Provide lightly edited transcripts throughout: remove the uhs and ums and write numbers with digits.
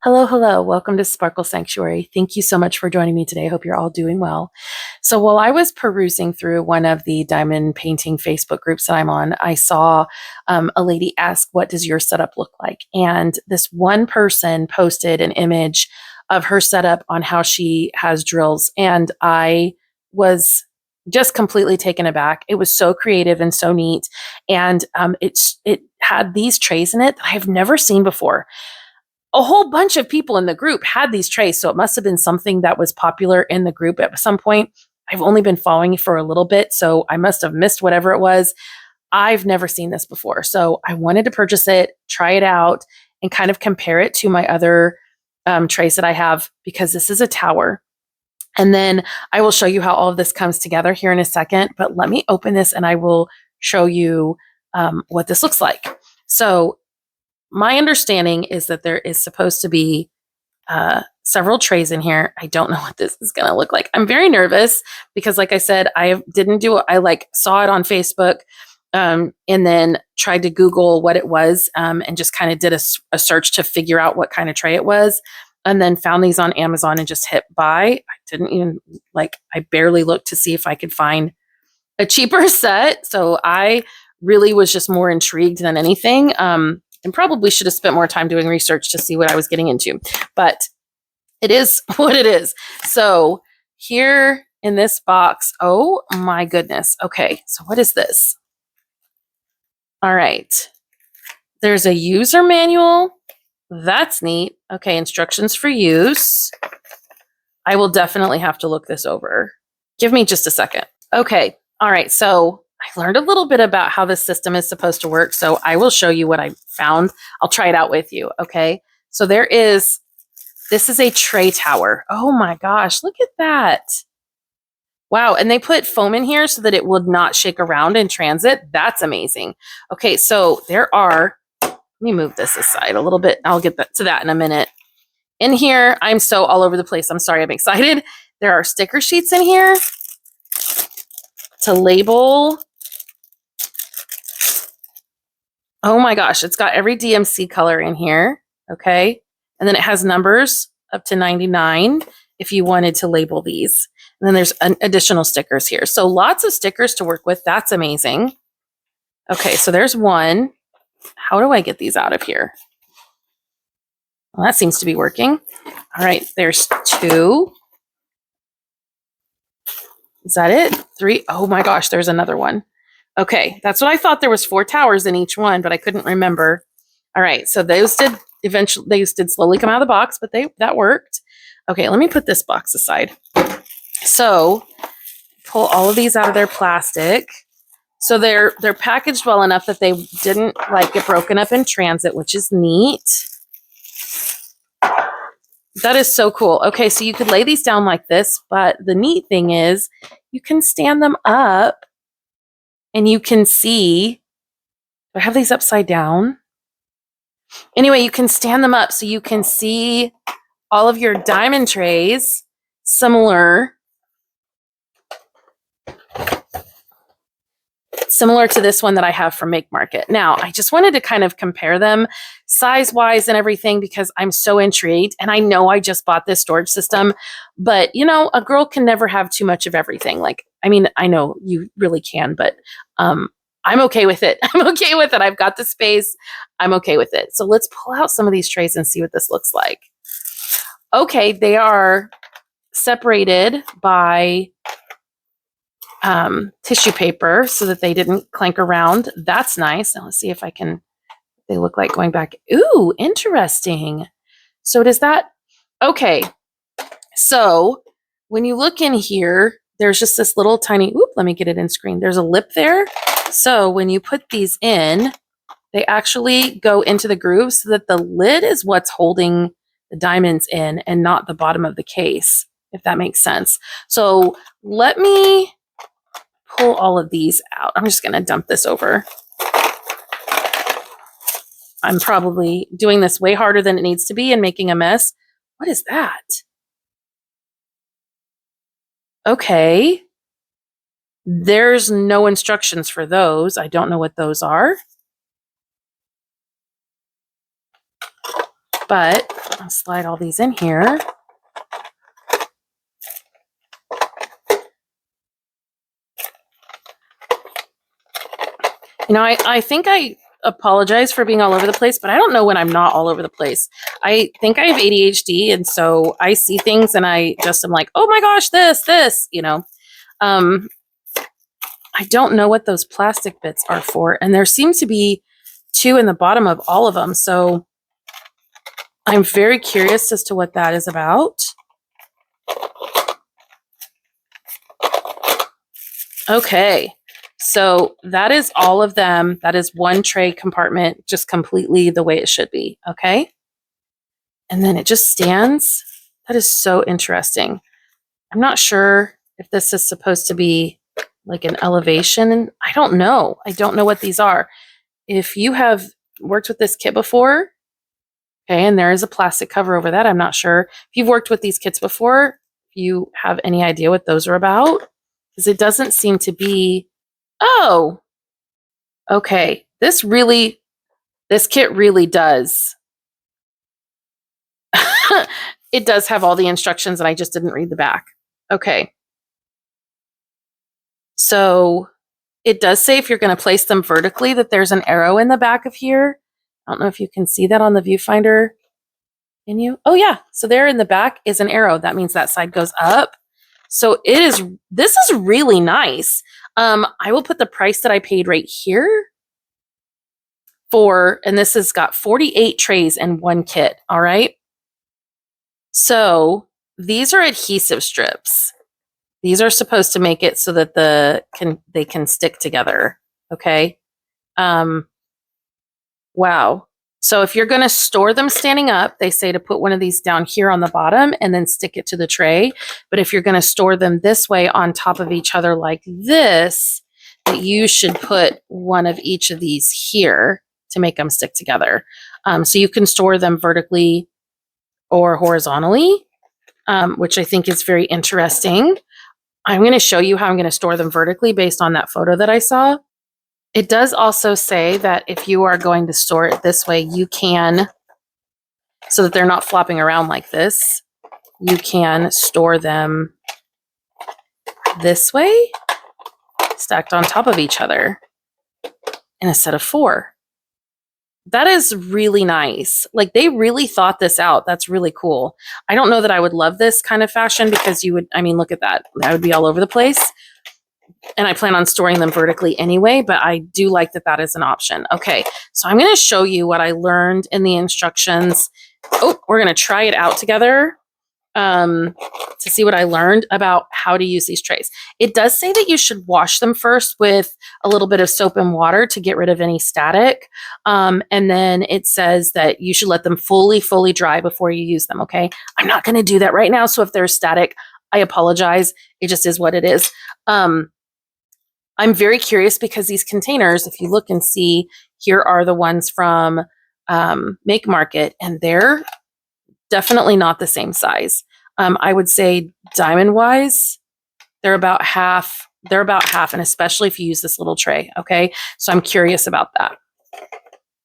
Hello, hello. Welcome to Sparkle.Sanctuary. Thank you so much for joining me today. I hope you're all doing well. So, while I was perusing through one of the diamond painting Facebook groups that I'm on, I saw a lady ask, "What does your setup look like?" And this one person posted an image of her setup on how she has drills. And I was just completely taken aback. It was so creative and so neat. And it had these trays in it that I've never seen before. A whole bunch of people in the group had these trays, so it must have been something that was popular in the group at some point. I've only been following for a little bit, so I must have missed whatever it was. I've never seen this before, so I wanted to purchase it, try it out, and kind of compare it to my other trays that I have, because this is a tower. And then I will show you how all of this comes together here in a second, but let me open this and I will show you what this looks like. So my understanding is that there is supposed to be several trays in here. I don't know what this is going to look like. I'm very nervous because, like I said, I didn't do it. I saw it on Facebook and then tried to Google what it was and just kind of did a search to figure out what kind of tray it was. And then found these on Amazon and just hit buy. I didn't even I barely looked to see if I could find a cheaper set. So I really was just more intrigued than anything. And probably should have spent more time doing research to see what I was getting into. But it is what it is. So here in this box, oh my goodness. Okay, so what is this? All right. There's a user manual. That's neat. Okay, instructions for use. I will definitely have to look this over. Give me just a second. Okay, all right. So I learned a little bit about how this system is supposed to work, so I will show you what I found. I'll try it out with you, okay? So this is a tray tower. Oh my gosh, look at that. Wow, and they put foam in here so that it would not shake around in transit. That's amazing. Okay, so let me move this aside a little bit. I'll get to that in a minute. In here, I'm so all over the place. I'm sorry, I'm excited. There are sticker sheets in here to label. Oh my gosh, it's got every DMC color in here, okay? And then it has numbers up to 99 if you wanted to label these. And then there's additional stickers here. So lots of stickers to work with. That's amazing. Okay, so there's one. How do I get these out of here? Well, that seems to be working. All right, there's two. Is that it? Three? Oh my gosh, there's another one. Okay, that's what I thought. There was 4 towers in each one, but I couldn't remember. All right, so they did slowly come out of the box, but that worked. Okay, let me put this box aside. So pull all of these out of their plastic. So they're packaged well enough that they didn't get broken up in transit, which is neat. That is so cool. Okay, so you could lay these down like this, but the neat thing is you can stand them up and you can see. Do I have these upside down? Anyway, you can stand them up so you can see all of your diamond trays similar to this one that I have from Make Market. Now, I just wanted to kind of compare them size-wise and everything because I'm so intrigued. And I know I just bought this storage system, but a girl can never have too much of everything. I know you really can, but I'm okay with it. I'm okay with it. I've got the space. I'm okay with it. So let's pull out some of these trays and see what this looks like. Okay, they are separated by tissue paper so that they didn't clank around. That's nice. Now let's see if they look like going back. Ooh, interesting. So does that, okay. So when you look in here, there's just this little tiny, let me get it in screen. There's a lip there. So when you put these in, they actually go into the groove so that the lid is what's holding the diamonds in and not the bottom of the case, if that makes sense. So let me pull all of these out. I'm just going to dump this over. I'm probably doing this way harder than it needs to be and making a mess. What is that? Okay. There's no instructions for those. I don't know what those are. But I'll slide all these in here. You know, I think I apologize for being all over the place, but I don't know when I'm not all over the place. I think I have ADHD, and so I see things and I just am like, oh my gosh, this, you know. I don't know what those plastic bits are for, and there seems to be 2 in the bottom of all of them, so I'm very curious as to what that is about. Okay, so that is all of them. That is one tray compartment, just completely the way it should be, okay? And then it just stands. That is so interesting. I'm not sure if this is supposed to be like an elevation. I don't know. I don't know what these are. If you have worked with this kit before, okay, and there is a plastic cover over that, I'm not sure. If you've worked with these kits before, if you have any idea what those are about, because it doesn't seem to be, oh, okay, this kit really does. It does have all the instructions and I just didn't read the back. Okay. So it does say if you're going to place them vertically that there's an arrow in the back of here. I don't know if you can see that on the viewfinder. Can you? Oh yeah. So there in the back is an arrow. That means that side goes up. So this is really nice. I will put the price that I paid right here and this has got 48 trays and one kit. All right. So these are adhesive strips. These are supposed to make it so that they can stick together. Okay. Wow. So if you're going to store them standing up, they say to put one of these down here on the bottom and then stick it to the tray. But if you're going to store them this way on top of each other like this, that you should put one of each of these here to make them stick together. So you can store them vertically or horizontally, which I think is very interesting. I'm going to show you how I'm going to store them vertically based on that photo that I saw. It does also say that if you are going to store it this way, you can, so that they're not flopping around like this, you can store them this way, stacked on top of each other in a set of 4. That is really nice. Like they really thought this out. That's really cool. I don't know that I would love this kind of fashion because look at that. That would be all over the place. And I plan on storing them vertically anyway, but I do like that is an option. Okay, so I'm going to show you what I learned in the instructions. Oh, we're going to try it out together to see what I learned about how to use these trays. It does say that you should wash them first with a little bit of soap and water to get rid of any static. And then it says that you should let them fully dry before you use them, okay? I'm not going to do that right now, so if there's static, I apologize. It just is what it is. I'm very curious because these containers, if you look and see, here are the ones from Make Market, and they're definitely not the same size. I would say diamond-wise, they're about half. And especially if you use this little tray, okay? So I'm curious about that.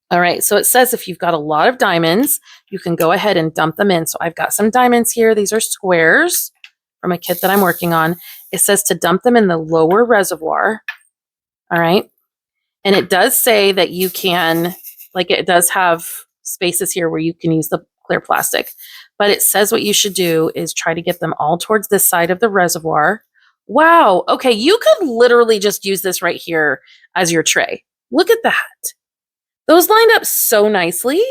All right, so it says if you've got a lot of diamonds, you can go ahead and dump them in. So I've got some diamonds here. These are squares from a kit that I'm working on. It says to dump them in the lower reservoir. All right. And it does say that you can, like it does have spaces here where you can use the clear plastic, but it says what you should do is try to get them all towards this side of the reservoir. Wow. Okay. You could literally just use this right here as your tray. Look at that. Those lined up so nicely.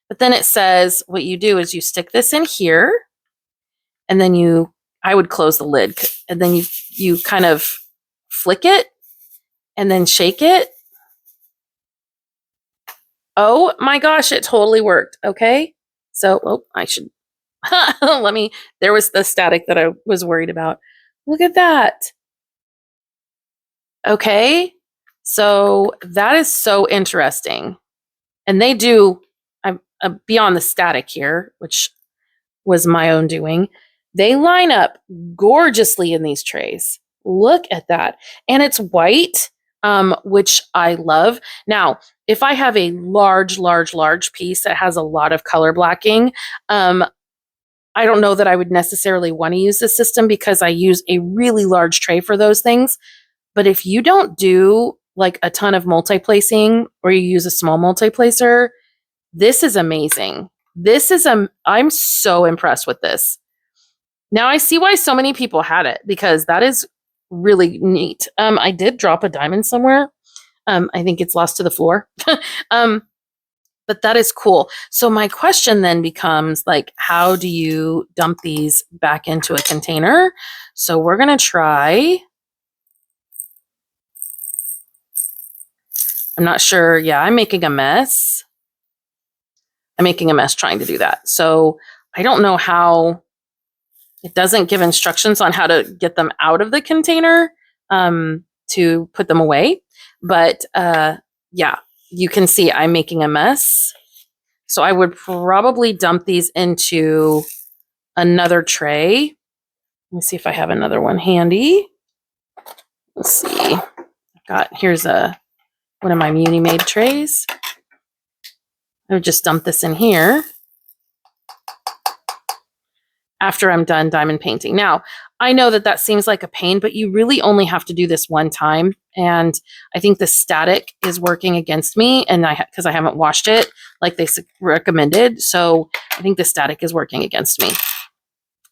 But then it says what you do is you stick this in here and then I would close the lid and then you kind of flick it and then shake it. Oh my gosh, it totally worked. Okay. So, I should, there was the static that I was worried about. Look at that. Okay. So that is so interesting. And they do, beyond the static here, which was my own doing, they line up gorgeously in these trays. Look at that. And it's white. which I love. Now, if I have a large piece that has a lot of color blacking, I don't know that I would necessarily want to use this system because I use a really large tray for those things. But if you don't do like a ton of multi-placing or you use a small multi-placer, this is amazing. I'm so impressed with this. Now I see why so many people had it because that is really neat. I did drop a diamond somewhere. I think it's lost to the floor. But that is cool. So my question then becomes like, how do you dump these back into a container? So we're going to try. I'm not sure. Yeah, I'm making a mess. I'm making a mess trying to do that. So I don't know how. It doesn't give instructions on how to get them out of the container to put them away. But yeah, you can see I'm making a mess. So I would probably dump these into another tray. Let me see if I have another one handy. Let's see. Here's one of my Muni Made trays. I would just dump this in here after I'm done diamond painting. Now, I know that seems like a pain, but you really only have to do this one time. And I think the static is working against me, and because I haven't washed it like they recommended. So I think the static is working against me.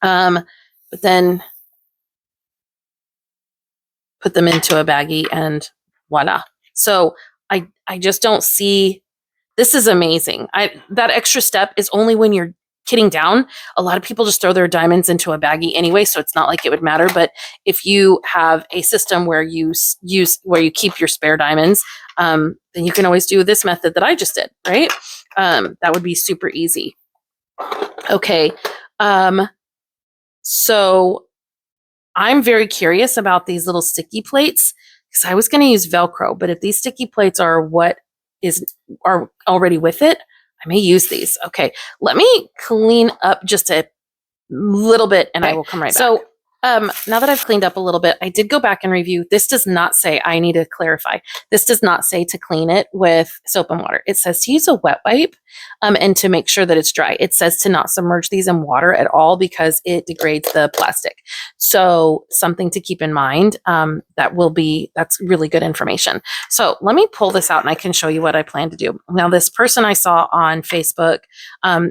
But then put them into a baggie and voila. So I just don't see, this is amazing. That extra step is only when you're kitting down. A lot of people just throw their diamonds into a baggie anyway, so it's not like it would matter. But if you have a system where you keep your spare diamonds, then you can always do this method that I just did, right? That would be super easy. Okay, so I'm very curious about these little sticky plates because I was going to use Velcro, but if these sticky plates are are already with it, I may use these. Okay, let me clean up just a little bit and I will come right back. So now that I've cleaned up a little bit, I did go back and review. This does not say, I need to clarify, this does not say to clean it with soap and water. It says to use a wet wipe and to make sure that it's dry. It says to not submerge these in water at all because it degrades the plastic. So something to keep in mind. That's really good information. So let me pull this out and I can show you what I plan to do. Now, this person I saw on Facebook,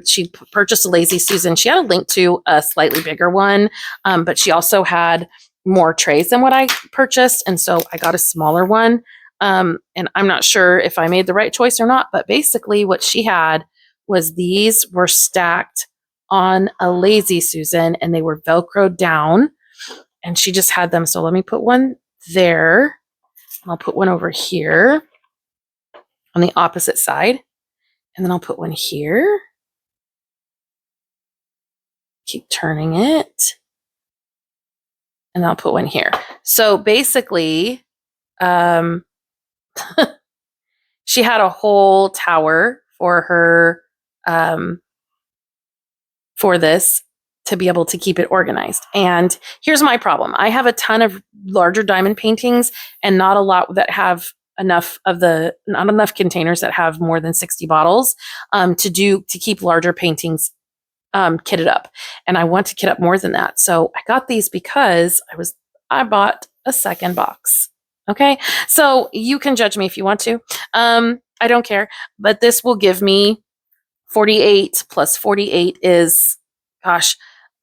she purchased a Lazy Susan. She had a link to a slightly bigger one, but she also had more trays than what I purchased. And so I got a smaller one. And I'm not sure if I made the right choice or not, but basically what she had was these were stacked on a Lazy Susan and they were Velcroed down and she just had them. So let me put one there. I'll put one over here on the opposite side. And then I'll put one here. Keep turning it. And I'll put one here. So basically, she had a whole tower for her, for this to be able to keep it organized. And here's my problem. I have a ton of larger diamond paintings and not a lot that have not enough containers that have more than 60 bottles to keep larger paintings kitted up. And I want to kit up more than that. So I got these because I bought a second box. Okay. So you can judge me if you want to. I don't care, but this will give me 48 plus 48 is,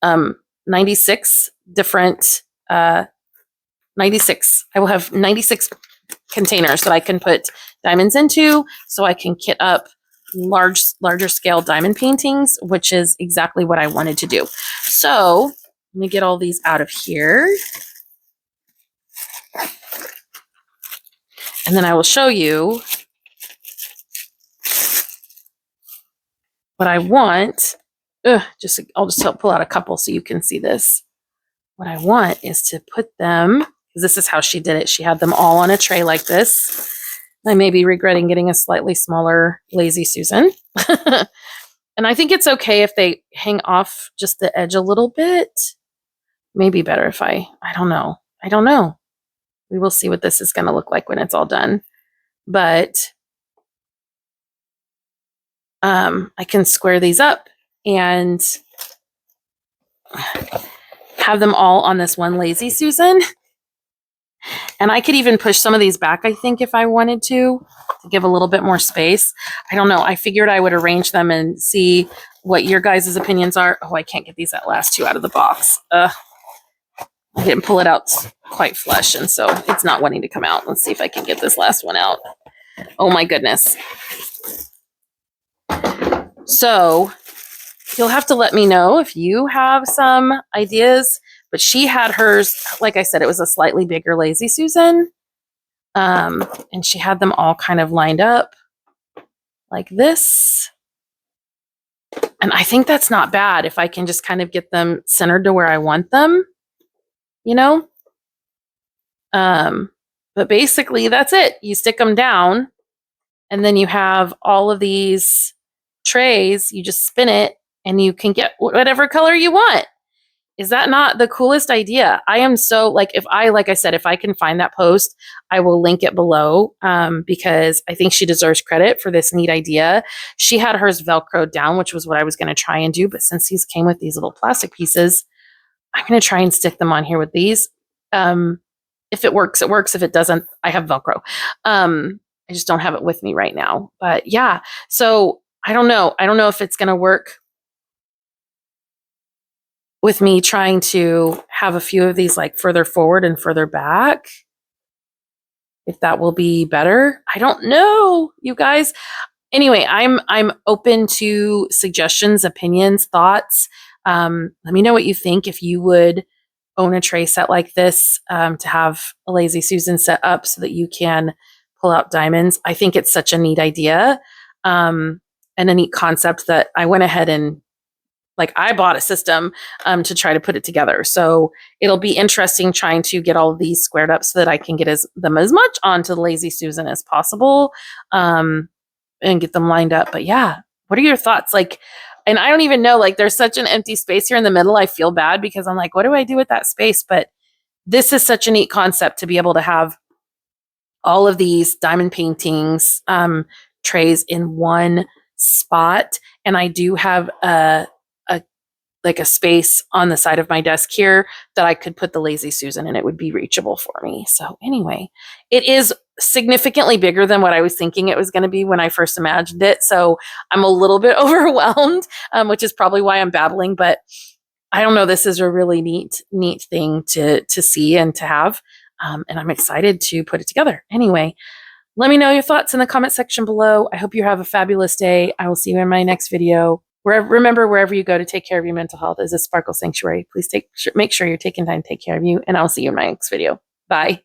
96 different, 96. I will have 96 containers that I can put diamonds into so I can kit up larger scale diamond paintings, which is exactly what I wanted to do. So let me get all these out of here. And then I will show you what I want. I'll just pull out a couple so you can see this. What I want is to put them, because this is how she did it. She had them all on a tray like this. I may be regretting getting a slightly smaller Lazy Susan. And I think it's okay if they hang off just the edge a little bit. Maybe better if I don't know. We will see what this is going to look like when it's all done. But I can square these up and have them all on this one Lazy Susan. And I could even push some of these back, I think, if I wanted to give a little bit more space. I don't know. I figured I would arrange them and see what your guys' opinions are. Oh, I can't get these last two out of the box. I didn't pull it out quite flush, and so it's not wanting to come out. Let's see if I can get this last one out. Oh my goodness. So you'll have to let me know if you have some ideas, but she had hers, like I said, it was a slightly bigger Lazy Susan. And she had them all kind of lined up like this. And I think that's not bad if I can just kind of get them centered to where I want them, you know? But basically that's it. You stick them down and then you have all of these trays, you just spin it and you can get whatever color you want. Is that not the coolest idea? I am so like I said, if I can find that post, I will link it below because I think she deserves credit for this neat idea. She had hers Velcroed down, which was what I was going to try and do. But since these came with these little plastic pieces, I'm going to try and stick them on here with these. If it works, it works. If it doesn't, I have Velcro. I just don't have it with me right now. But yeah, so I don't know. I don't know if it's going to work with me trying to have a few of these like further forward and further back. If that will be better. I don't know, you guys. Anyway, I'm open to suggestions, opinions, thoughts. Let me know what you think if you would own a tray set like this to have a Lazy Susan set up so that you can pull out diamonds. I think it's such a neat idea and a neat concept that I went ahead and I bought a system to try to put it together. So it'll be interesting trying to get all of these squared up so that I can get them as much onto the Lazy Susan as possible and get them lined up. But yeah, what are your thoughts? And I don't even know, there's such an empty space here in the middle. I feel bad because I'm like, what do I do with that space? But this is such a neat concept to be able to have all of these diamond paintings trays in one spot. And I do have a space on the side of my desk here that I could put the Lazy Susan and it would be reachable for me. So anyway, it is significantly bigger than what I was thinking it was going to be when I first imagined it. So I'm a little bit overwhelmed, which is probably why I'm babbling, but I don't know. This is a really neat thing to see and to have. And I'm excited to put it together. Anyway, let me know your thoughts in the comment section below. I hope you have a fabulous day. I will see you in my next video. Remember, wherever you go to take care of your mental health is a Sparkle Sanctuary. Please make sure you're taking time to take care of you, and I'll see you in my next video. Bye.